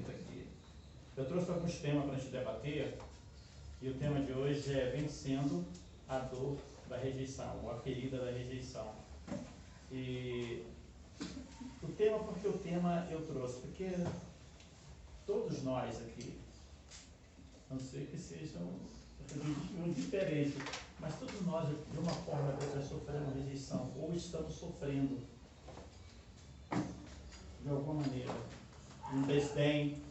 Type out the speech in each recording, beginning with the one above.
queridos aqui. Eu trouxe alguns temas para a gente debater, e o tema de hoje é vencendo a dor da rejeição, ou a ferida da rejeição. E porque o tema eu trouxe, porque todos nós aqui, não sei que sejam diferentes, mas todos nós, de uma forma ou outra, sofremos rejeição, ou estamos sofrendo, de alguma maneira, um desdém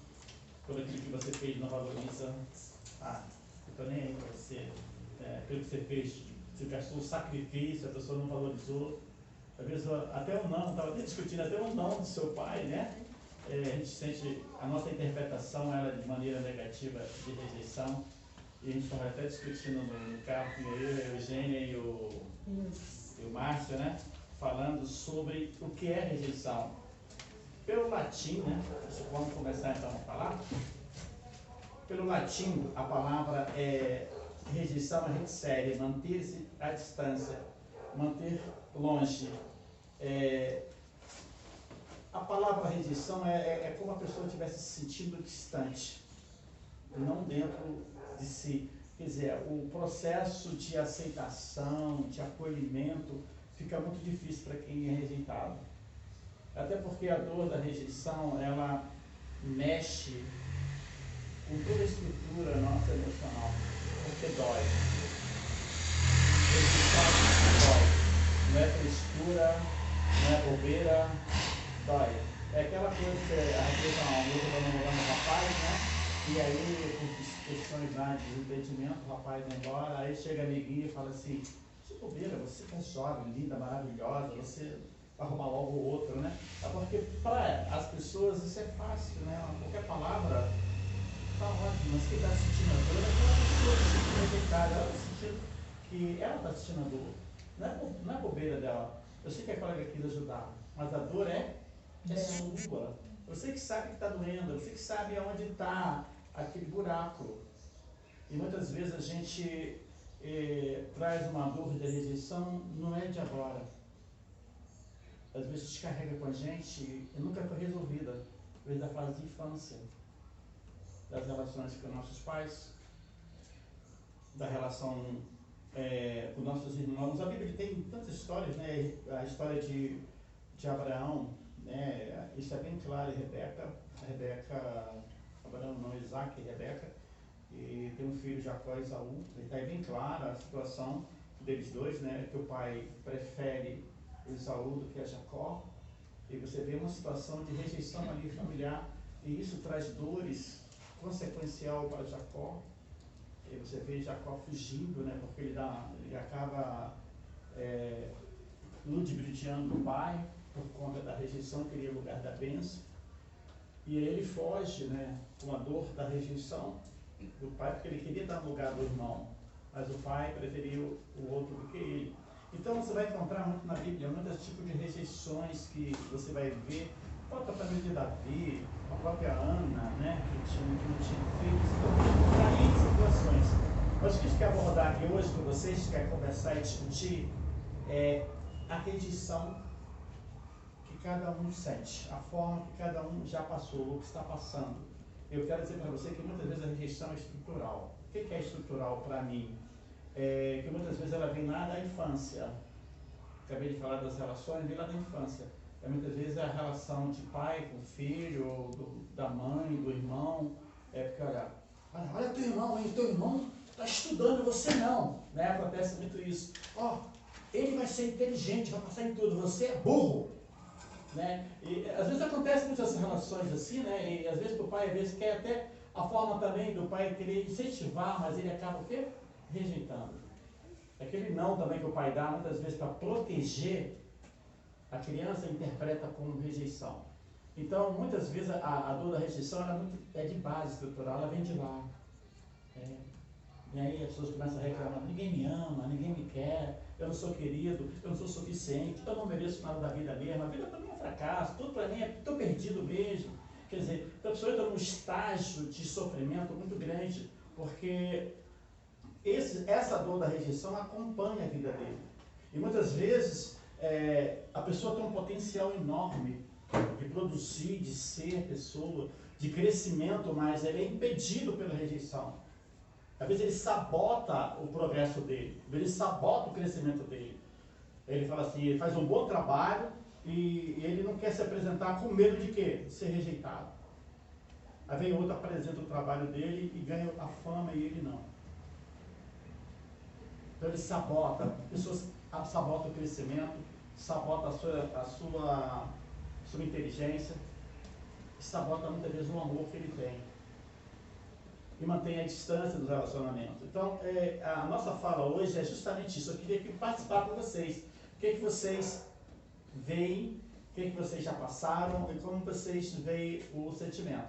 por aquilo que você fez, não valoriza. Ah, eu estou nem aí para você. Aquilo que você fez, você gastou o sacrifício, a pessoa não valorizou. Às vezes, até um não, estava até discutindo, até um não do seu pai, né? A gente sente a nossa interpretação ela de maneira negativa de rejeição. E a gente estava até discutindo no carro, eu, a Eugênia e o Márcio, né? Falando sobre o que é rejeição. Pelo latim, né? Vamos começar então a falar. Pelo latim, a palavra rejeição é retiséria, manter-se à distância, manter longe. A palavra rejeição é como a pessoa estivesse se sentindo distante, não dentro de si. Quer dizer, o processo de aceitação, de acolhimento, fica muito difícil para quem é rejeitado. Até porque a dor da rejeição, ela mexe com toda a estrutura nossa emocional, porque dói. Rejeição dói. Não é frescura, não é bobeira, dói. É aquela coisa que a rejeição, a moça vai namorar um rapaz, né? E aí, por questões lá de desentendimento, o rapaz vai embora, aí chega a amiguinha e fala assim, que bobeira, você que é jovem, linda, maravilhosa, você vai arrumar logo o outro, né? Porque para as pessoas isso é fácil, né? Qualquer palavra está ótimo, mas quem está sentindo a dor é aquela pessoa que se sente rejeitada, ela está sentindo que ela está sentindo a dor. Não é bobeira dela. Eu sei que a colega quis ajudar, mas a dor é sua. Você que sabe que está doendo, você que sabe aonde está aquele buraco. E muitas vezes a gente traz uma dor de rejeição, não é de agora. Às vezes descarrega com a gente e nunca foi resolvida, desde a fase de infância, das relações com nossos pais, da relação com nossos irmãos. A Bíblia tem tantas histórias, né? A história de Abraão, né? Isso é bem claro, Abraão não, Isaac e Rebeca, e tem um filho, Jacó e Esaú. Está bem clara a situação deles dois, né? Que o pai prefere Esaú do que a Jacó, e você vê uma situação de rejeição ali familiar, e isso traz dores consequencial para Jacó. E você vê Jacó fugindo, né? Porque ele acaba ludibriando o pai por conta da rejeição, queria o lugar da bênção, e aí ele foge, né? Com a dor da rejeição do pai, porque ele queria dar lugar do irmão, mas o pai preferiu o outro do que ele. Então você vai encontrar muito na Bíblia, muitos tipos de rejeições que você vai ver, a própria família de Davi, a própria Ana, né, que não tinha filhos, então há N situações. Mas o que a gente quer abordar aqui hoje com vocês, quer conversar e discutir, é a rejeição que cada um sente, a forma que cada um já passou, o que está passando. Eu quero dizer para você que muitas vezes a rejeição é estrutural. O que é estrutural para mim? Que muitas vezes ela vem lá da infância. Acabei de falar das relações, vem lá da infância. Muitas vezes é a relação de pai com filho, da mãe, do irmão. Porque olha teu irmão, hein? Teu irmão está estudando, você não. Né? Acontece muito isso. Ele vai ser inteligente, vai passar em tudo, você é burro. Né? E às vezes acontece muitas relações assim, né? E às vezes o pai às vezes quer até a forma também do pai querer incentivar, mas ele acaba o quê? Rejeitando. Aquele não também que o pai dá, muitas vezes para proteger, a criança interpreta como rejeição. Então, muitas vezes a dor da rejeição é de base estrutural, ela vem de lá. E aí as pessoas começam a reclamar, ninguém me ama, ninguém me quer, eu não sou querido, eu não sou suficiente, eu não mereço nada da vida mesmo, a vida para mim é um fracasso, tudo para mim estou perdido mesmo. Quer dizer, então a pessoa entra num estágio de sofrimento muito grande, porque essa dor da rejeição acompanha a vida dele. E muitas vezes a pessoa tem um potencial enorme de produzir, de ser pessoa, de crescimento, mas ele é impedido pela rejeição. Às vezes ele sabota o progresso dele, ele sabota o crescimento dele. Ele fala assim, ele faz um bom trabalho e ele não quer se apresentar com medo de quê? De ser rejeitado. Aí vem outro, apresenta o trabalho dele e ganha a fama e ele não. Então ele sabota, pessoas sabotam o crescimento, sabota a sua inteligência, sabota muitas vezes o amor que ele tem. E mantém a distância dos relacionamentos. Então, a nossa fala hoje é justamente isso. Eu queria participar com vocês. O que vocês veem, o que vocês já passaram e como vocês veem o sentimento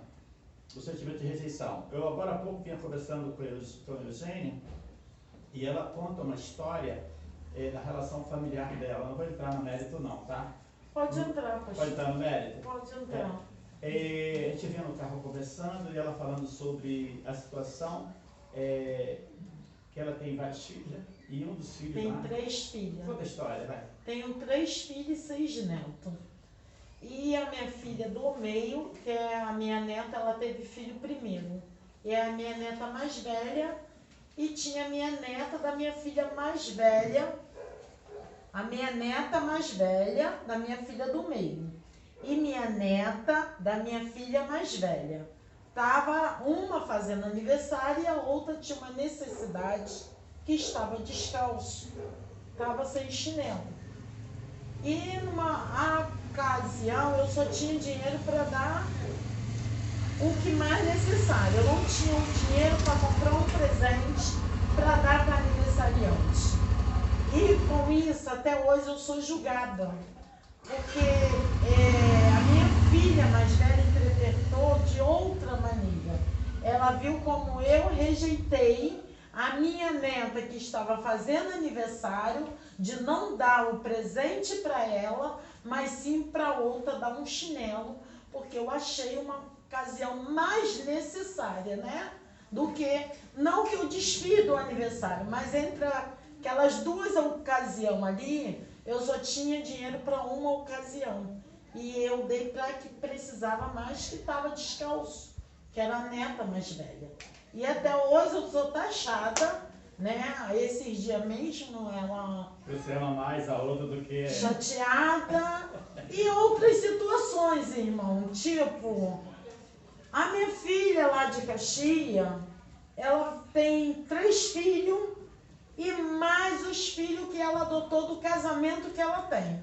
de rejeição. Eu agora há pouco vinha conversando com a Eugênia e ela conta uma história da relação familiar dela. Não vou entrar no mérito não, tá? Pode entrar, pastor. Pode entrar no mérito? Pode entrar. A gente vinha no carro conversando e ela falando sobre a situação que ela tem vários filhos, né? E um dos filhos tem lá... 3 filhas. Conta a história, vai. Tenho 3 filhos e 6 netos. E a minha filha do meio, que é a minha neta, ela teve filho primeiro. E é a minha neta mais velha. E tinha a minha neta da minha filha mais velha. A minha neta mais velha da minha filha do meio. E minha neta da minha filha mais velha. Tava uma fazendo aniversário e a outra tinha uma necessidade que estava descalço. Estava sem chinelo. E numa ocasião eu só tinha dinheiro para dar o que mais necessário. Eu não tinha o dinheiro para comprar um presente para dar para aniversariante. E com isso, até hoje eu sou julgada. Porque a minha filha mais velha interpretou de outra maneira. Ela viu como eu rejeitei a minha neta que estava fazendo aniversário de não dar o presente para ela, mas sim para outra dar um chinelo, porque eu achei uma ocasião mais necessária, né? Do que, não que eu desfie do aniversário, mas entre aquelas 2 ocasiões ali, eu só tinha dinheiro para uma ocasião. E eu dei para que precisava mais, que estava descalço, que era a neta mais velha. E até hoje eu sou taxada, né? Esses dias mesmo ela... Você ama mais a outra do que... chateada. E outras situações, irmão. Tipo, a minha filha lá de Caxias, ela tem 3 filhos e mais os filhos que ela adotou do casamento que ela tem.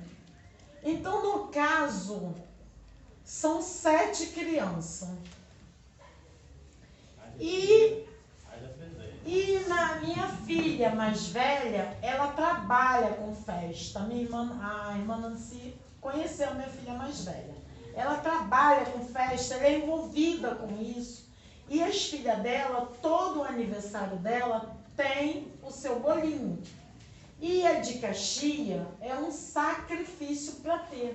Então, no caso, são 7 crianças. E na minha filha mais velha, ela trabalha com festa. A irmã Nancy conheceu a minha filha mais velha. Ela trabalha com festa, ela é envolvida com isso. E as filhas dela, todo o aniversário dela, tem o seu bolinho. E a de Caxias é um sacrifício para ter.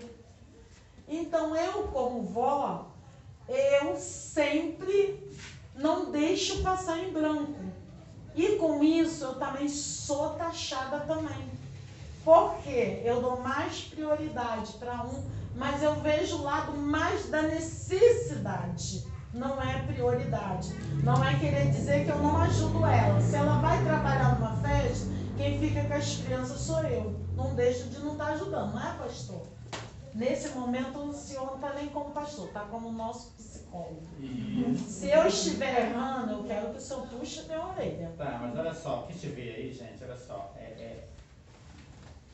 Então eu, como vó, eu sempre não deixo passar em branco. E com isso eu também sou taxada também. Porque eu dou mais prioridade para um, mas eu vejo o lado mais da necessidade. Não é prioridade. Não é querer dizer que eu não ajudo ela. Se ela vai trabalhar numa festa, quem fica com as crianças sou eu. Não deixo de não estar ajudando, não é, pastor? Nesse momento o senhor não está nem como pastor, está como nosso psicólogo. Isso. Se eu estiver errando, eu quero que o senhor puxe a minha orelha. Tá, mas olha só, o que te vê aí, gente, olha só, é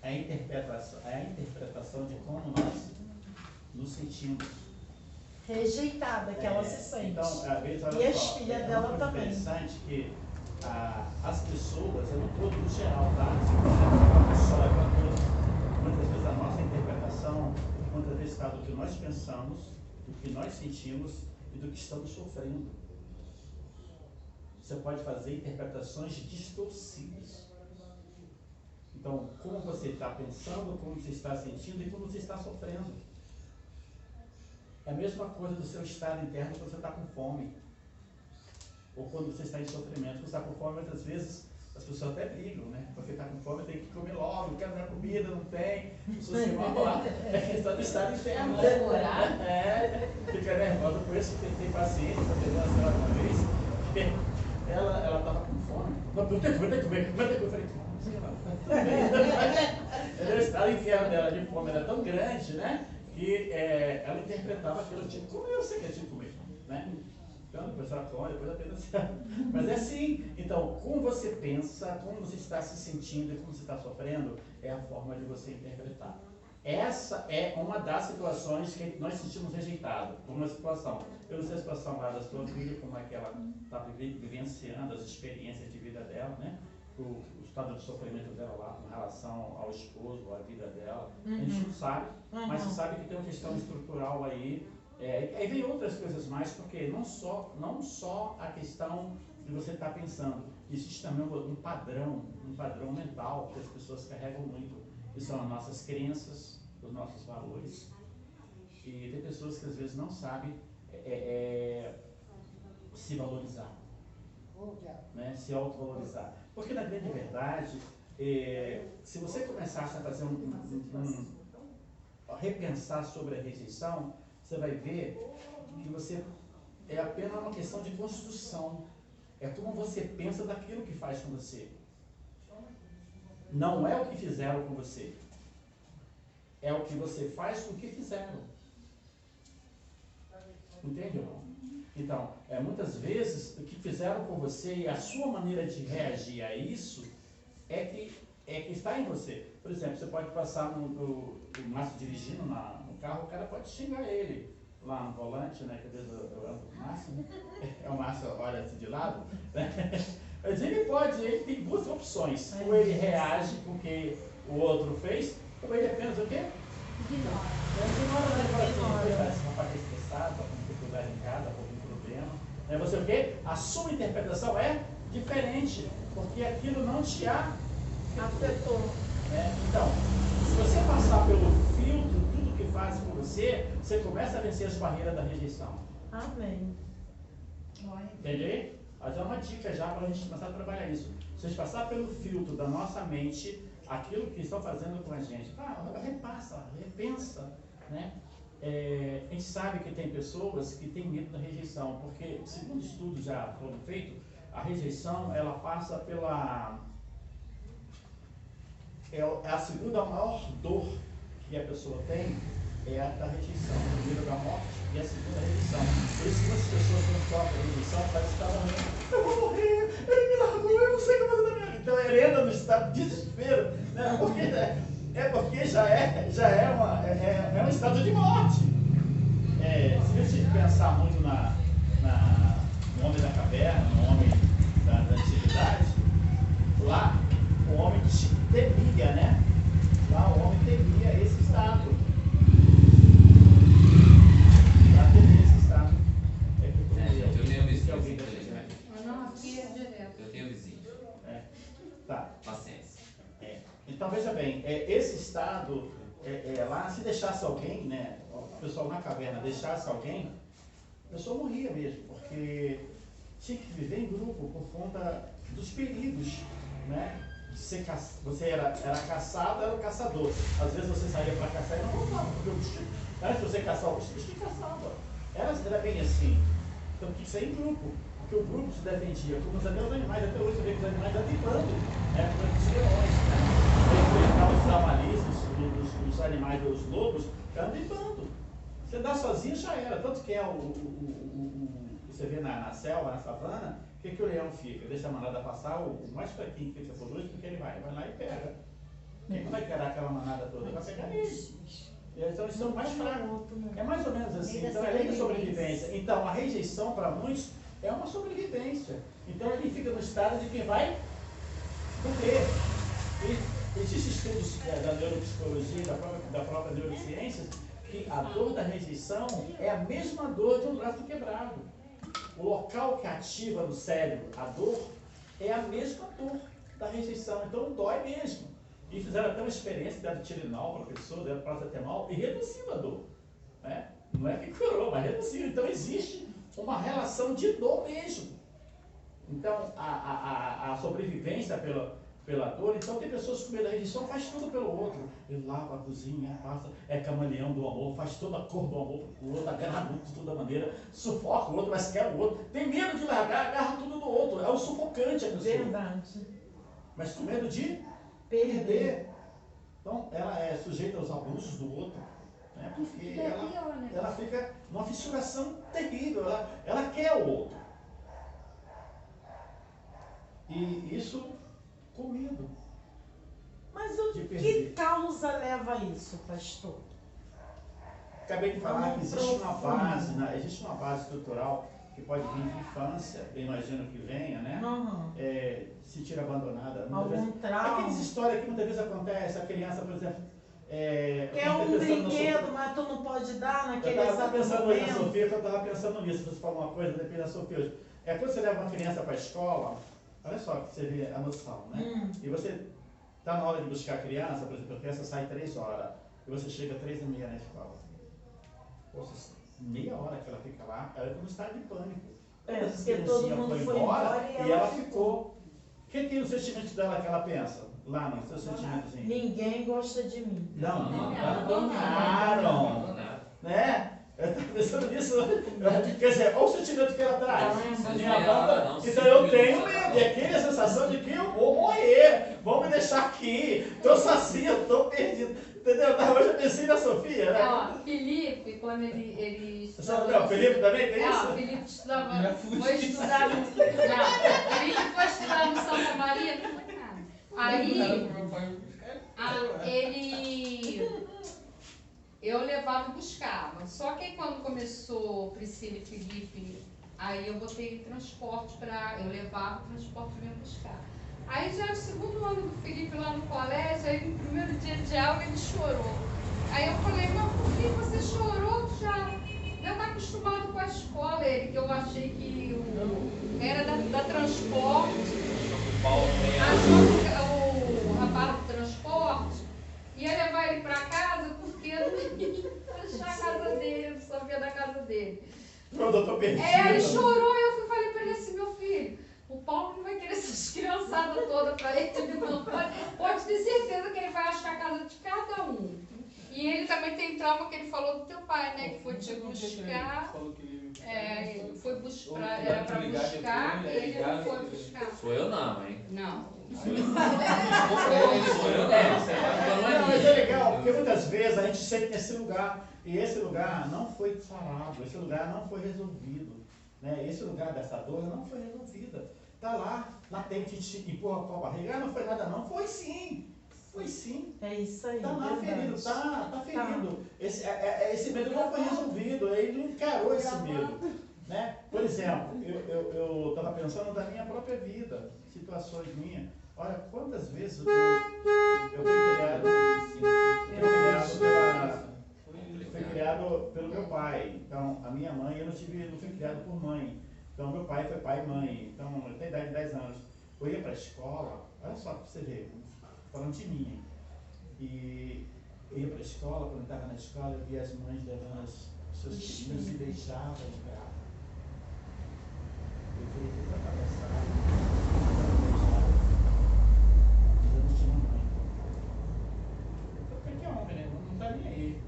a interpretação de como nós nos sentimos. Rejeitada, que ela se sente. Então, às vezes, olha e só, as filhas dela também. É interessante que as pessoas, eu não estou no geral, tá? Só é para todos. Muitas vezes a nossa interpretação, muitas vezes está do que nós pensamos, do que nós sentimos e do que estamos sofrendo. Você pode fazer interpretações distorcidas. Então, como você está pensando, como você está sentindo e como você está sofrendo. É a mesma coisa do seu estado interno quando você está com fome. Ou quando você está em sofrimento. Quando você está com fome, muitas vezes as pessoas até brigam, né? Porque está com fome, tem que comer logo, quero minha comida, não tem. As pessoas se vão lá, é questão do estado interno. Fica nervosa por isso, tem paciente, eu teve uma senhora uma vez, que ela estava com fome. Vou ter que comer. Eu falei, o estado interno dela de fome era tão grande, né? Que ela interpretava aquilo tipo, como eu sei que é tipo comer, né? Então, depois ela come, depois apenas. Mas é assim. Então, como você pensa, como você está se sentindo e como você está sofrendo, é a forma de você interpretar. Essa é uma das situações que nós sentimos rejeitado por uma situação. Eu não sei a situação lá da sua filha, como é que ela está vivenciando as experiências de vida dela, né? O estado de sofrimento dela lá com relação ao esposo, à vida dela. A gente não sabe, mas se sabe que tem uma questão estrutural aí. Aí vem outras coisas mais, porque não só a questão de você estar pensando, existe também um padrão mental que as pessoas carregam muito, que são as nossas crenças, os nossos valores. E tem pessoas que às vezes não sabem se valorizar, né? Se autovalorizar. Porque na grande verdade, se você começasse a fazer repensar sobre a rejeição, você vai ver que você é apenas uma questão de construção. É como você pensa daquilo que faz com você. Não é o que fizeram com você. É o que você faz com o que fizeram. Entende? Então, muitas vezes, o que fizeram com você e a sua maneira de reagir a isso é que está em você. Por exemplo, você pode passar o Márcio dirigindo no carro, o cara pode xingar ele lá no volante, né? Que às vezes eu ando com o Márcio, né? O Márcio olha assim de lado, né? Mas ele tem duas opções. Ou ele reage com o que o outro fez, ou ele apenas o quê? Ignora. Esse rapaz está estressado, está com dificuldade em casa, com algum problema. Você o quê? A sua interpretação é diferente, porque aquilo não te afetou. Então, se você passar pelo filtro, tudo que faz com você, você começa a vencer as barreiras da rejeição. Amém. Entendeu? Mas é uma dica já para a gente começar a trabalhar isso. Se a gente passar pelo filtro da nossa mente, aquilo que estão fazendo com a gente, repassa, repensa, né? A gente sabe que tem pessoas que têm medo da rejeição, porque, segundo estudos já foram feitos, a rejeição, ela passa pela... É a segunda maior dor que a pessoa tem, é a da rejeição. A primeira da morte e a segunda a rejeição. Por isso que muitas pessoas quando sofrem a rejeição, parece que está morrendo. Eu vou morrer, ele me largou, eu não sei o que fazer da minha vida. Então ele entra no estado de desespero, né? Porque já é um estado de morte. Se a gente pensar muito no homem da caverna, no homem da antiguidade, lá o homem temia, né? Lá o homem temia esse estado. Lá temia esse estado. Eu tenho vizinho. Não, aqui é direto. Eu tenho vizinho. Tá. Paciência. Então veja bem, esse estado, lá se deixasse alguém, né? O pessoal na caverna deixasse alguém, a pessoa morria mesmo, porque tinha que viver em grupo por conta dos perigos, né? Você era caçado, era o caçador. Às vezes você saía para caçar e não voltava, porque o bicho, antes de você caçar o bicho te caçava. Era bem assim. Então tinha que sair em grupo, porque o grupo se defendia. Como até os animais, até hoje você vê que os animais estão tentando, né? Os leões, né? Enfrentar os javalis, os animais, os lobos, estão tentando. Você andar sozinho já era. Tanto que você vê na selva, na savana, o que o leão fica? Deixa a manada passar, o mais fraquinho que fica por luz, porque ele vai lá e pega. Quem não vai pegar aquela manada toda? Vai pegar ele. Então eles são mais fracos. É mais ou menos assim. Então é lei da sobrevivência. Então a rejeição para muitos é uma sobrevivência. Então ele fica no estado de quem vai morrer. Existem estudos da neuropsicologia, da própria neurociência, que a dor da rejeição é a mesma dor de um braço quebrado. O local que ativa no cérebro a dor é a mesma dor da rejeição. Então dói mesmo. E fizeram até uma experiência, deram Tilenol para a pessoa, deram paracetamol e reduziu a dor. Né? Não é que curou, mas reduziu. Então existe uma relação de dor mesmo. Então, a sobrevivência pela dor, então tem pessoas que com medo da rejeição faz tudo pelo outro. Ele lava a cozinha, passa, é camaleão do amor, faz toda a cor do amor pro outro, agarra muito de toda maneira, sufoca o outro, mas quer o outro. Tem medo de largar, agarra tudo do outro. É o sufocante a pessoa. Verdade. Mas com medo de perder. Então, ela é sujeita aos abusos do outro. Né? Porque ela fica numa fissuração terrível. Ela quer o outro. E isso com medo. Mas o que causa leva a isso, pastor? Acabei de falar que existe uma base, existe uma base estrutural que pode vir de infância, eu imagino que venha, né? Uhum. Se tira abandonada. Algum trauma. Aquelas histórias que muitas vezes acontece, a criança, por exemplo, quer um brinquedo, mas tu não pode dar naquele exato momento. Eu estava pensando nisso, você falou uma coisa, depende da Sofia hoje. Quando você leva uma criança para a escola, olha só que você vê a noção, né? E você está na hora de buscar a criança, por exemplo, a criança sai 3 horas, e você chega 3h30 na escola. Poxa, meia hora que ela fica lá, ela está no estado de pânico. Porque todo mundo foi embora e ela ficou. O que é o sentimento dela que ela pensa? Lá no seu sentimentozinho. Ninguém gosta de mim. Não abandonaram. Né? Eu estava pensando nisso. Quer dizer, olha o sentimento que ela traz. Então eu tenho medo. E aquela sensação de que eu vou morrer. Vão me deixar aqui. Estou sozinho, estou perdido. Entendeu? Hoje eu pensei na Sofia, né? Felipe, quando ele estudava... Felipe também tem isso? Felipe estudava... Foi estudar no... Felipe foi estudar no Santa Maria, não foi nada. Aí, eu levava e buscava. Só que aí quando começou Priscila e Felipe, aí eu botei transporte eu levava o transporte e vinha buscar. Aí já no segundo ano do Felipe lá no colégio, aí no primeiro dia de aula ele chorou. Aí eu falei, mas por que você chorou? Já está acostumado com a escola, que eu achei que era da transporte. Achou que o rapaz do transporte ia levar ele para casa porque não ia achar a casa dele, não sabia da casa dele. Pronto, eu tô perdido. Ele chorou e eu falei para ele assim, meu filho, o Paulo não vai querer essas criançadas todas para ele, não. Pode ter certeza que ele vai achar a casa de cada um. E ele também tem trauma que ele falou do teu pai, né? Que foi te buscar. Ele foi buscar, era para buscar, e ele não foi buscar. Sou eu não, hein? Não. Sou eu não. Mas é legal, porque muitas vezes a gente sente nesse lugar, e esse lugar não foi sarado, esse lugar não foi resolvido. Né? Esse lugar dessa dor não foi resolvida. Está lá, latente, te empurra com a barriga. Não foi nada não. Foi sim. Foi sim. É isso aí. Está lá ferido, está ferido. Esse medo não foi resolvido, ele não encarou esse medo. Né? Por exemplo, eu estava pensando da minha própria vida, situações minhas. Olha, quantas vezes eu fui criado pelo meu pai. Então, a minha mãe, eu não fui criado por mãe. Então, meu pai foi pai e mãe. Então, eu tenho idade de 10 anos. Eu ia para a escola, olha só para você ver, falando de mim. E eu ia para a escola, quando eu estava na escola, eu via as mães levando os seus filhos e deixavam de graça. Eu fui aqui para atravessar, mas eu não tinha mãe. Porque é homem, né? Não está nem aí.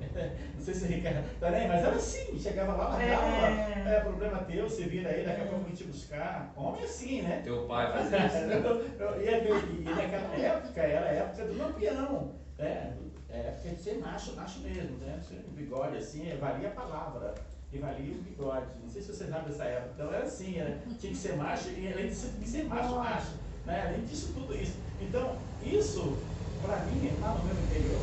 Não sei se o Ricardo está nem aí, mas era assim, chegava lá, largava, problema teu, você vira aí, daqui a pouco eu vou te buscar. Homem é assim, né? Teu pai fazia isso. E naquela época, era a época do lampião, né? É a época de ser macho mesmo, né? O bigode assim, valia a palavra. E valia o bigode. Não sei se vocês sabem dessa época. Então era assim, tinha que ser macho e além disso tinha que ser macho. Né? Além disso, tudo isso. Então, isso, para mim, lá no meu interior,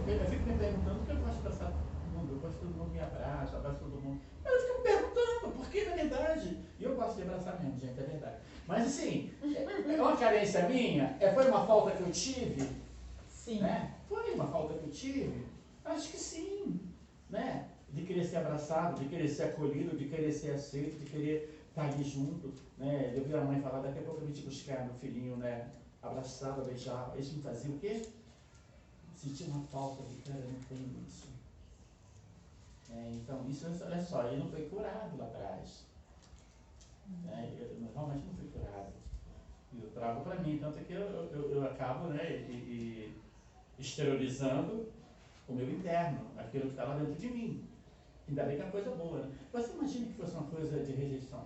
eu fico me perguntando porque eu gosto de abraçar todo mundo, eu gosto que todo mundo me abraça, abraço todo mundo. Mas eu fico me perguntando, porque na verdade, e eu gosto de abraçar mesmo, gente, é verdade. Mas assim, é uma carência minha? Foi uma falta que eu tive? Sim. Né? Foi uma falta que eu tive? Acho que sim, né? De querer ser abraçado, de querer ser acolhido, de querer ser aceito, de querer estar ali junto, né? Eu vi a mãe falar, daqui a pouco eu vim te buscar, meu filhinho, né? Abraçava, beijava, isso me fazia o quê? Sentia uma falta de, cara, eu não tenho isso. Então, isso, olha só, ele não foi curado lá atrás. Né? Ele realmente não foi curado. E eu trago para mim, tanto que eu acabo, né, exteriorizando o meu interno, aquilo que está lá dentro de mim. Ainda bem que é coisa boa, né? Você imagina que fosse uma coisa de rejeição?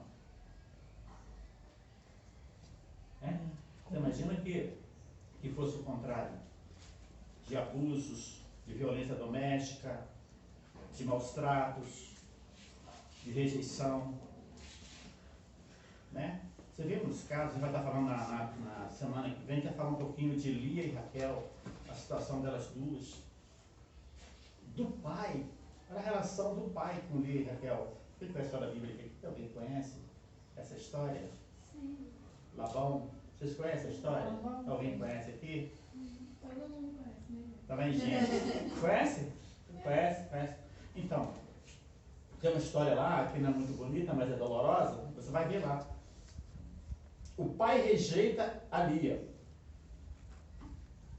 Você imagina que fosse o contrário? De abusos, de violência doméstica, de maus tratos, de rejeição, né? Você vê nos casos, a gente vai estar falando na semana que vem, a gente vai falar um pouquinho de Lia e Raquel, a situação delas duas. Do pai, olha a relação do pai com Lia e Raquel. Você conhece a história bíblica aqui? Alguém conhece essa história? Sim. Labão, vocês conhecem a história? Labão. Alguém conhece aqui? Todo mundo conhece, né? Também, gente? Conhece? Conhece? Então, tem uma história lá, que não é muito bonita, mas é dolorosa, você vai ver lá. O pai rejeita a Lia,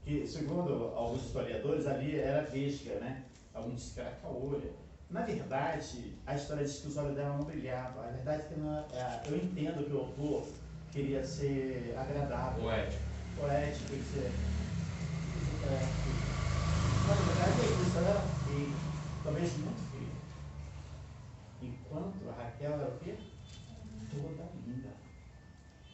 que segundo alguns historiadores, a Lia era vesga, né? Alguns dizem que era caolha. Na verdade, a história diz que os olhos dela não brilhavam. A verdade é que não, eu entendo que o autor queria ser agradável. Poético, quer dizer. Mas na verdade é isso, ela era feia, talvez muito feia. Enquanto a Raquel era o quê? Toda linda.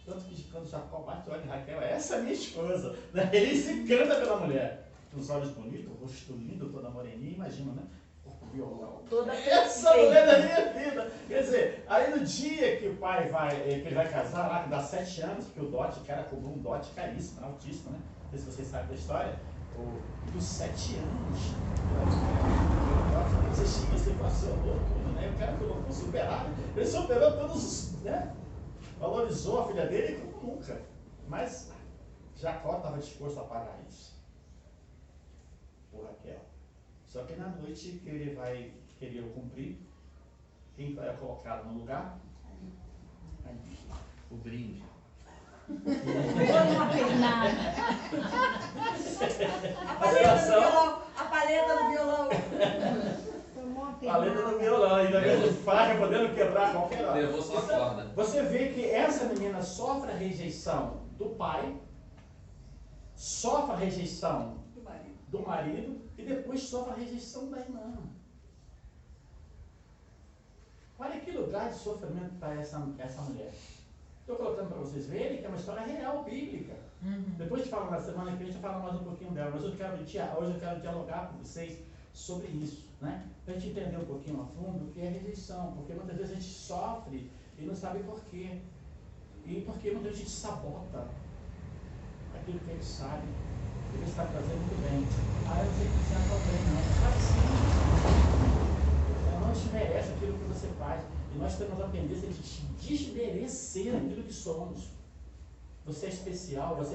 Tanto que quando Jacó bate o olho em Raquel, essa é minha esposa. Ele se encanta pela mulher. Os olhos bonitos, o rosto lindo, toda moreninha, imagina, né? Corpo violão. Toda Essa mulher da minha vida. Quer dizer, aí no dia que o pai que ele vai casar, lá que dá 7 anos, porque o dote, o cara cobrou um dote caríssimo, altíssimo, né? Não sei se vocês sabem da história. Dos 7 anos, você passou tudo, né? O cara colocou superado, ele superou todos os, né? Valorizou a filha dele como nunca. Mas Jacó estava disposto a pagar isso por Raquel. Só que na noite que ele vai querer cumprir, quem é colocado no lugar? O brinde. Foi uma pernada. A paleta do violão. Tomou uma pernada. A letra do violão, ainda mesmo faca, podendo quebrar qualquer hora. Levou só a corda. Você vê que essa menina sofre a rejeição do pai, sofre a rejeição do marido e depois sofre a rejeição da irmã. Olha que lugar de sofrimento está essa mulher. Estou colocando para vocês verem que é uma história real, bíblica. Depois de falar na semana que vem, a gente fala mais um pouquinho dela, mas hoje eu quero dialogar com vocês sobre isso, né? Para a gente entender um pouquinho a fundo o que é rejeição, porque muitas vezes a gente sofre e não sabe por quê. E porque muitas vezes a gente sabota aquilo que a gente sabe, que ele está fazendo muito bem. Aí eu sei que você não está bem, não. Faz sim. Ela não desmerece aquilo que você faz. E nós temos a tendência de desmerecer aquilo que somos. Você é especial, você